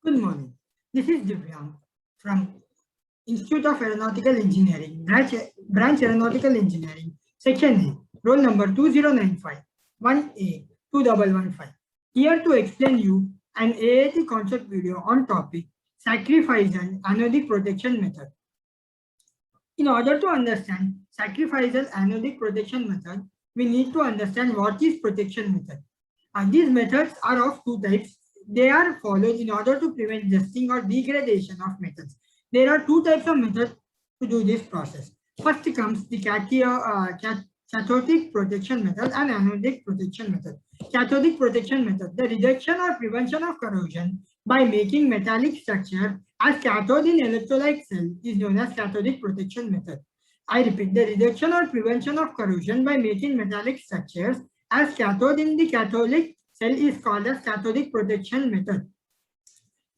Good morning. This is Divyang from Institute of Aeronautical Engineering, branch Aeronautical Engineering, Section A, roll number 2095, 1A, 2115. Here to explain you an AAT concept video on topic sacrificial anodic protection method. In order to understand sacrificial anodic protection method, we need to understand what is protection method. And these methods are of two types. They are followed in order to prevent rusting or degradation of metals. There are two types of methods to do this process. First comes the cathodic protection method and anodic protection method. Cathodic protection method, the reduction or prevention of corrosion by making metallic structure as cathode in electrolyte cell is known as cathodic protection method. I repeat, the reduction or prevention of corrosion by making metallic structures as cathode in the cathodic cell is called as cathodic protection method.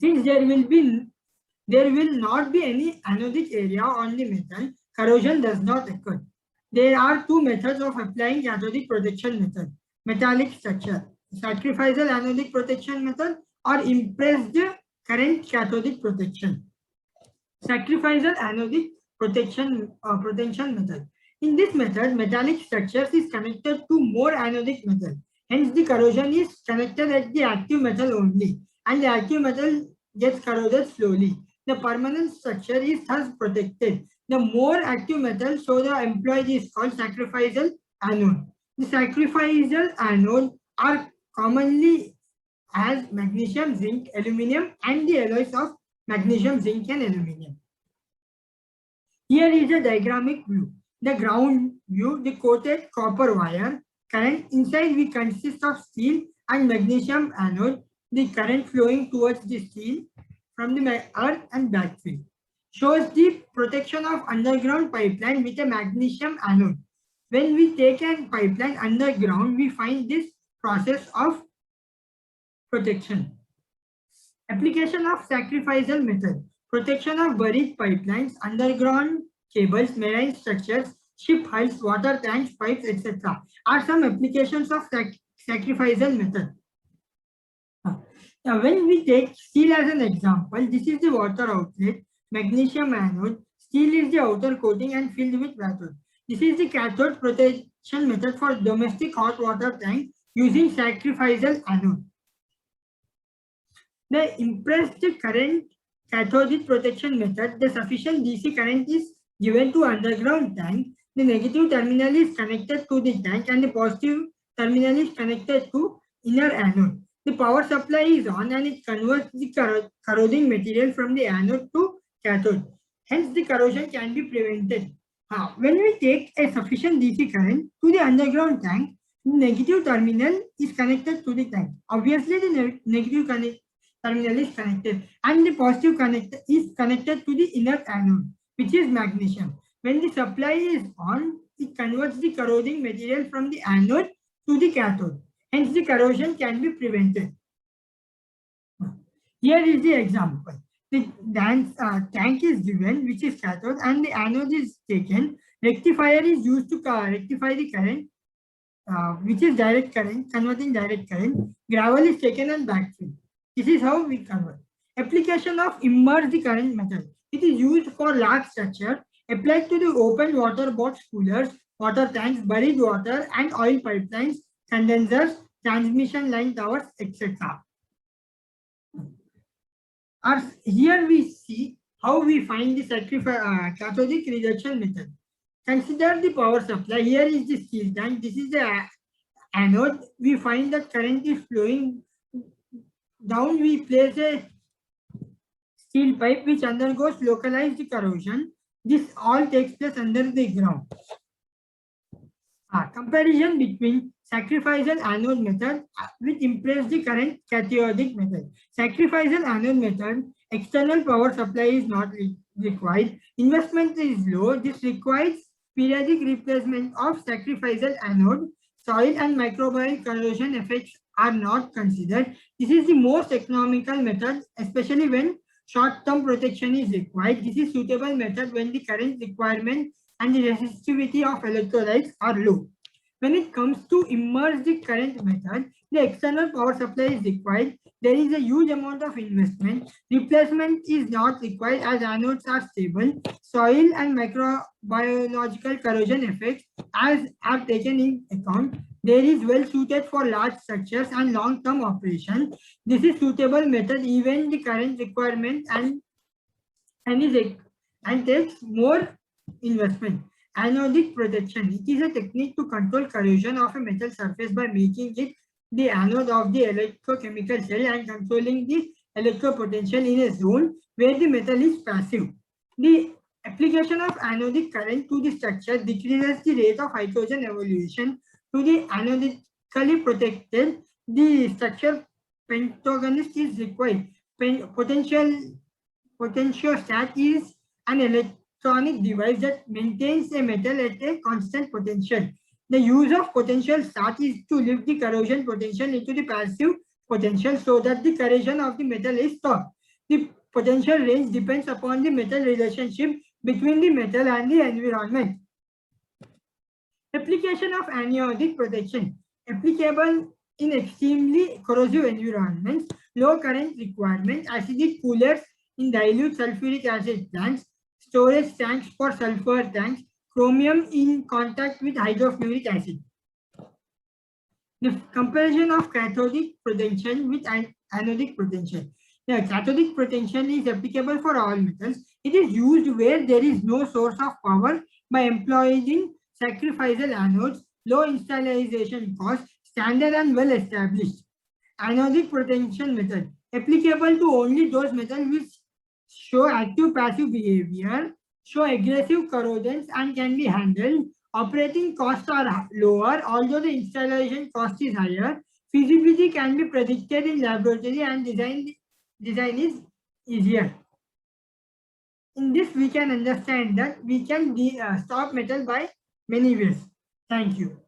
Since there will not be any anodic area on the metal, corrosion does not occur. There are two methods of applying cathodic protection method: metallic structure, sacrificial anodic protection method, or impressed current cathodic protection. Sacrificial anodic protection method. In this method, metallic structures is connected to more anodic metal. Hence, the corrosion is connected at the active metal only, and the active metal gets corroded slowly. The permanent structure is thus protected. The more active metal, so the employed is called sacrificial anode. The sacrificial anode are commonly as magnesium, zinc, aluminium, and the alloys of magnesium, zinc, and aluminium. Here is a diagrammatic view. The ground view, the coated copper wire current inside we consist of steel and magnesium anode, the current flowing towards the steel from the earth and backfill. Shows the protection of underground pipeline with a magnesium anode. When we take a pipeline underground, we find this process of protection. Application of sacrificial method. Protection of buried pipelines, underground cables, marine structures, ship hulls, water tanks, pipes, etc. are some applications of sacrificial method. Now, when we take steel as an example, this is the water outlet, magnesium anode, steel is the outer coating and filled with cathode. This is the cathode protection method for domestic hot water tank using sacrificial anode. The impressed current cathodic protection method, the sufficient DC current is given to underground tank. The negative terminal is connected to the tank and the positive terminal is connected to inner anode. The power supply is on and it converts the corroding material from the anode to cathode. Hence, the corrosion can be prevented. When we take a sufficient DC current to the underground tank, the negative terminal is connected to the tank. Obviously, the negative terminal is connected and the positive is connected to the inner anode, which is magnesium. When the supply is on, it converts the corroding material from the anode to the cathode. Hence, the corrosion can be prevented. Here is the example. The tank is given, which is cathode, and the anode is taken. Rectifier is used to rectify the current, which is direct current, converting direct current. Gravel is taken and backfilled. This is how we convert. Application of immersed current method. It is used for large structure, applied to the open water box coolers, water tanks, buried water and oil pipelines, condensers, transmission line towers, etc. Here we see how we find the cathodic reduction method. Consider the power supply. Here is the steel tank. This is the anode. We find that current is flowing down. We place a steel pipe which undergoes localized corrosion. This all takes place under the ground. Comparison between sacrificial anode method with impressed current cathodic method. Sacrificial anode method, external power supply is not required. Investment is low. This requires periodic replacement of sacrificial anode. Soil and microbial corrosion effects are not considered. This is the most economical method, especially when short-term protection is required. This is suitable method when the current requirement and the resistivity of electrolytes are low. When it comes to immersed current method, the external power supply is required. there is a huge amount of investment. Replacement is not required as anodes are stable. Soil and microbiological corrosion effects as are taken in account. There is well suited for large structures and long-term operation. This is suitable method even the current requirement and takes more investment. Anodic protection. It is a technique to control corrosion of a metal surface by making it the anode of the electrochemical cell and controlling the electropotential in a zone where the metal is passive. The application of anodic current to the structure decreases the rate of hydrogen evolution to the anodically protected. The structure pentagonist is required. Potentiostat is an electronic device that maintains a metal at a constant potential. The use of potential stat is to lift the corrosion potential into the passive potential so that the corrosion of the metal is stopped. The potential range depends upon the metal relationship between the metal and the environment. Application of anionic protection. Applicable in extremely corrosive environments, low current requirement, acidic coolers in dilute sulfuric acid plants, storage tanks for sulfur tanks, chromium in contact with hydrofluoric acid. The comparison of cathodic protection with anodic protection. Now, cathodic protection is applicable for all metals. It is used where there is no source of power by employing sacrificial anodes, low installation cost, standard and well established. Anodic protection method applicable to only those metals which show active passive behavior, show aggressive corrosions and can be handled. Operating costs are lower, although the installation cost is higher. Feasibility can be predicted in laboratory and design is easier. In this, we can understand that we can stop metal by many ways. Thank you.